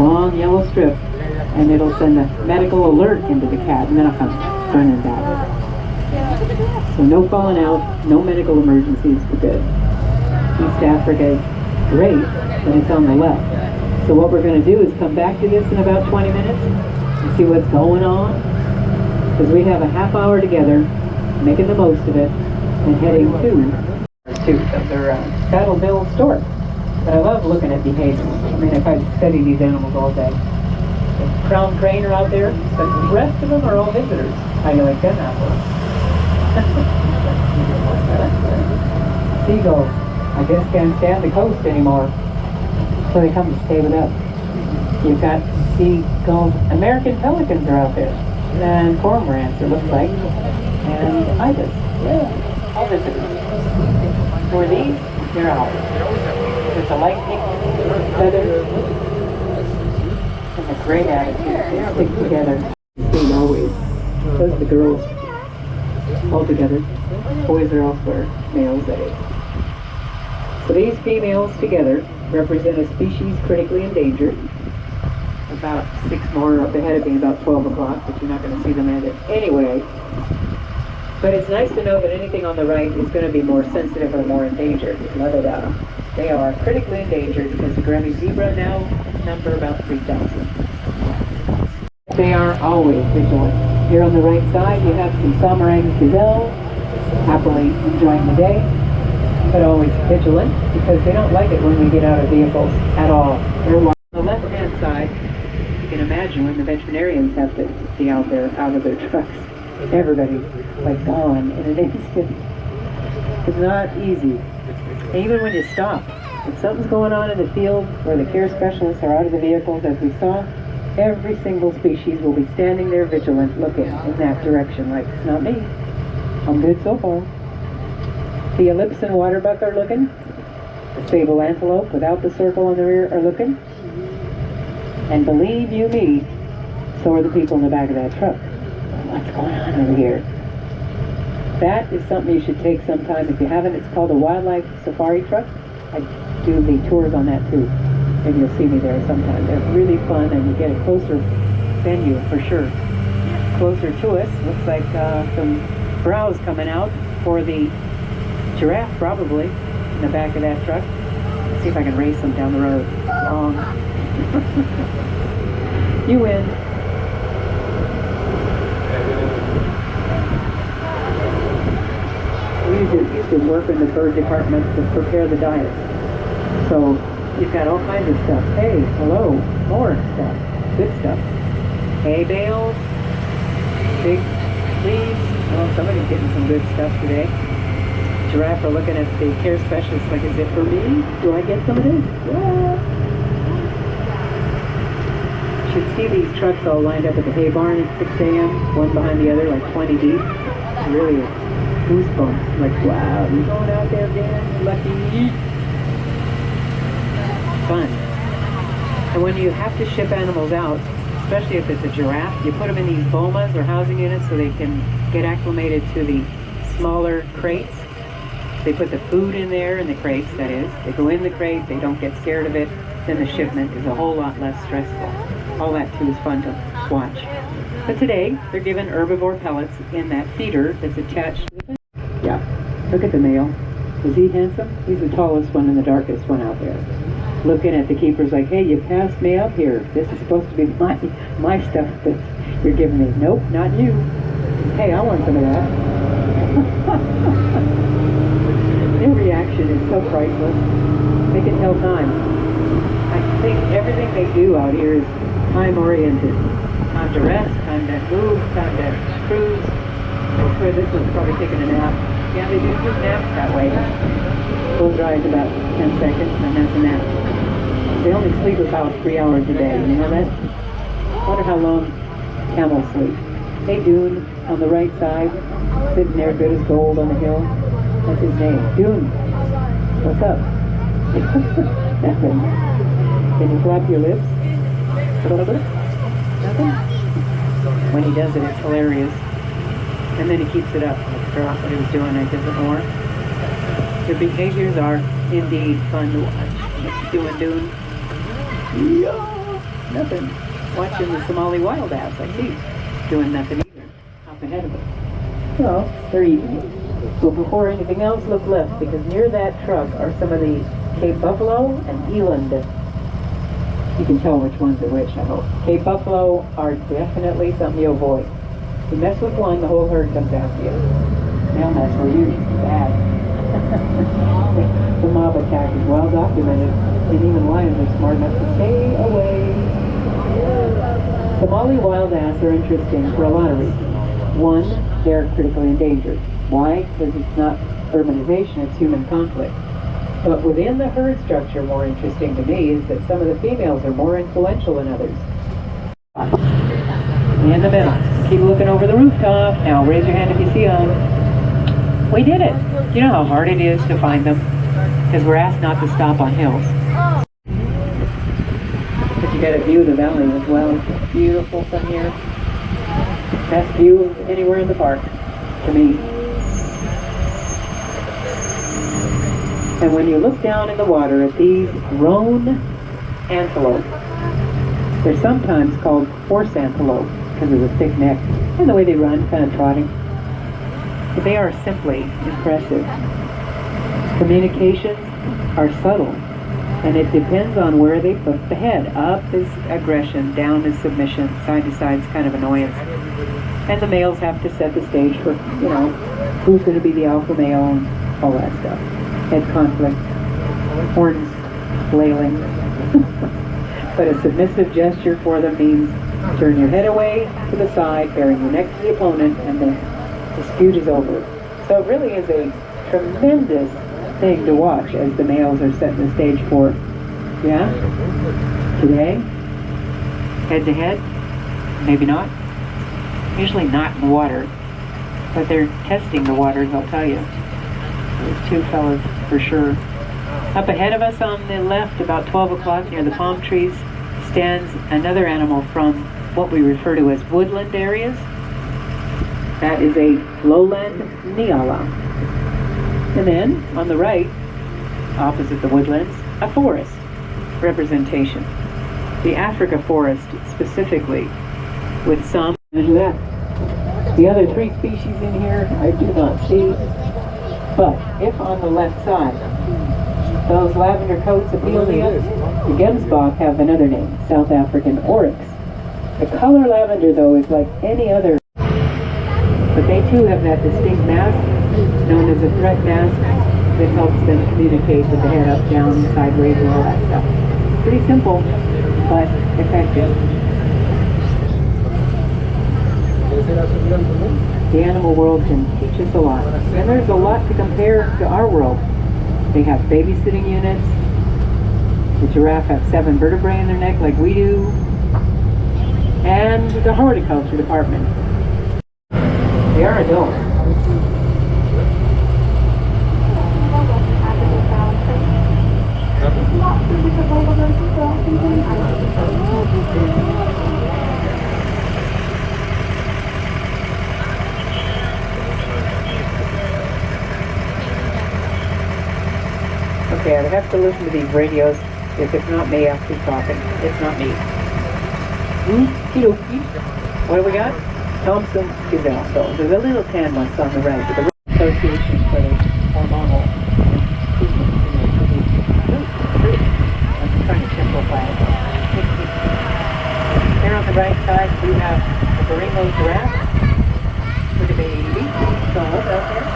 long yellow strip, and it'll send a medical alert into the cat, and then I'll come running back. So no falling out, no medical emergencies, we're good. East Africa is great, but it's on the left. So what we're going to do is come back to this in about 20 minutes and see what's going on, because we have a half hour together, making the most of it, and heading to their saddle bill store. But I love looking at behavior. I mean, if I study these animals all day. The crown crane are out there, but the rest of them are all visitors. How do you like them apples? Seagull, I guess, can't stand the coast anymore, so they come to stay with us. You've got seagulls. American pelicans are out there, and cormorants, it looks like, and ibis. Yeah, all visitors. Who are these? They're ours. There's a light pink feather and a great attitude. They stick together. Seen always. Those are the girls all together. Boys are elsewhere. Males, that is. So these females together represent a species critically endangered. About 6 more up ahead of me, about 12 o'clock, but you're not going to see them at it anyway. But it's nice to know that anything on the right is going to be more sensitive or more endangered. They are critically endangered because the Grammy zebra now number about 3,000. They are always vigilant. Here on the right side you have some Somerang gazelle, happily enjoying the day, but always vigilant because they don't like it when we get out of vehicles at all. They're on the left-hand side. You can imagine when the veterinarians have to be out there, out of their trucks. Everybody's like gone in an instant. It's not easy. Even when you stop, if something's going on in the field where the care specialists are out of the vehicles, as we saw, every single species will be standing there vigilant, looking in that direction, like, it's not me. I'm good so far. The ellipse and waterbuck are looking. The sable antelope without the circle on the rear are looking. And believe you me, so are the people in the back of that truck. What's going on over here? That is something you should take sometime. If you haven't, it's called a wildlife safari truck. I do the tours on that too. Maybe you'll see me there sometime. They're really fun and you get a closer venue for sure. Closer to us, looks like some browse coming out for the giraffe probably in the back of that truck. Let's see if I can race them down the road. Wrong. You win. We used to work in the bird department to prepare the diet. So you've got all kinds of stuff. Hey, hello, more stuff, good stuff. Hay bales, big leaves. Oh, somebody's getting some good stuff today. Giraffe are looking at the care specialist like, is it for me? Do I get some of this? Yeah. You should see these trucks all lined up at the hay barn at 6 a.m., one behind the other, like 20 deep. It's really goosebumps. Like, wow, you going out there, Dan? Lucky. Fun. And when you have to ship animals out, especially if it's a giraffe, you put them in these bomas or housing units so they can get acclimated to the smaller crates. They put the food in there in the crates, that is. They go in the crate, they don't get scared of it, then the shipment is a whole lot less stressful. All that too is fun to watch. But today, they're given herbivore pellets in that feeder that's attached to the fence. Yeah, look at the male. Is he handsome? He's the tallest one and the darkest one out there. Looking at the keepers like, hey, you passed me up here. This is supposed to be my stuff that you're giving me. Nope, not you. Hey, I want some of that. Their reaction is so priceless. They can tell time. I think everything they do out here is time-oriented. Time to rest, time to move, time to cruise. I swear this one's probably taking a nap. Yeah, they do good naps that way. Close your eyes about 10 seconds and that's a nap. They only sleep about 3 hours a day. You know that? I wonder how long camels sleep. Hey, Dune, on the right side, sitting there good as gold on the hill. That's his name. Dune. What's up? Nothing. Can you flap your lips? A little bit? Nothing? When he does it, it's hilarious. And then he keeps it up. I forgot what he was doing. I did it more. Their behaviors are indeed fun to watch. What's he doing, Dune? Yeah. Nothing. Watching the Somali wild ass, I see. Doing nothing either. Up ahead of us. Well, they're eating. So before anything else, look left, because near that truck are some of the Cape Buffalo and Eland. You can tell which ones are which, I hope. Cape Buffalo are definitely something you avoid. You mess with one, the whole herd comes after you. They'll mess with you. Bad. The mob attack is well documented, and even lions are smart enough to stay away. Somali wild ass are interesting for a lot of reasons. One, they're critically endangered. Why? Because it's not urbanization, it's human conflict. But within the herd structure, more interesting to me is that some of the females are more influential than others. In the middle. Keep looking over the rooftop. Now raise your hand if you see them. We did it. You know how hard it is to find them? Because we're asked not to stop on hills. But you got to view the valley as well. It's beautiful from here. Best view anywhere in the park, to me. And when you look down in the water at these roan antelope, they're sometimes called horse antelope because of the thick neck and the way they run, kind of trotting. But they are simply impressive. Communications are subtle, and it depends on where they put the head. Up is aggression, down is submission, side to side is kind of annoyance. And the males have to set the stage for, you know, who's going to be the alpha male and all that stuff. Head conflict, horns flailing. But a submissive gesture for them means turn your head away to the side, bearing your neck to the opponent, and the dispute is over. So it really is a tremendous thing to watch as the males are setting the stage for, yeah, today, head to head, maybe not, usually not in the water, but they're testing the waters, I'll tell you. Those two fellas for sure. Up ahead of us on the left, about 12 o'clock near the palm trees, stands another animal from what we refer to as woodland areas. That is a lowland Nyala. And then, on the right, opposite the woodlands, a forest representation. The Africa forest specifically, with some. Measure that. The other three species in here I do not see. But if on the left side, those lavender coats appeal to you, the Gemsbok have another name, South African oryx. The color lavender, though, is like any other. But they too have that distinct mask, known as a threat mask, that helps them communicate with the head up, down, sideways, and all that stuff. Pretty simple, but effective. The animal world can teach us a lot. And there's a lot to compare to our world. They have babysitting units. The giraffe have 7 vertebrae in their neck like we do. And the horticulture department. They are adults. Okay, I have to listen to these radios. If it's not me, I'll keep talking. It's not me. What do we got? Thompson Gazelle. So there's a little tan one on the right, but the Association for the Hormonal Improvement I'm trying to simplify it. There on the right side, we have the Baringo giraffe with a baby dog out there.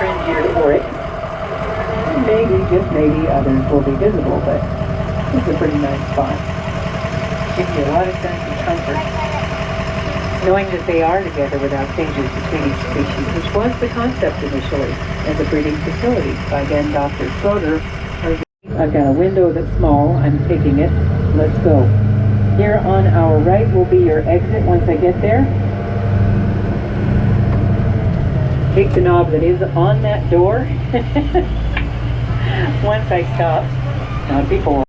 Fringe-eared oryx. Maybe, just maybe, others will be visible, but it's a pretty nice spot. Gives you a lot of sense of comfort, knowing that they are together without changes between each species, which was the concept initially as a breeding facility by then Dr. Schroeder. I've got a window that's small, I'm taking it, let's go. Here on our right will be your exit once I get there. Take the knob that is on that door once I stop, not before.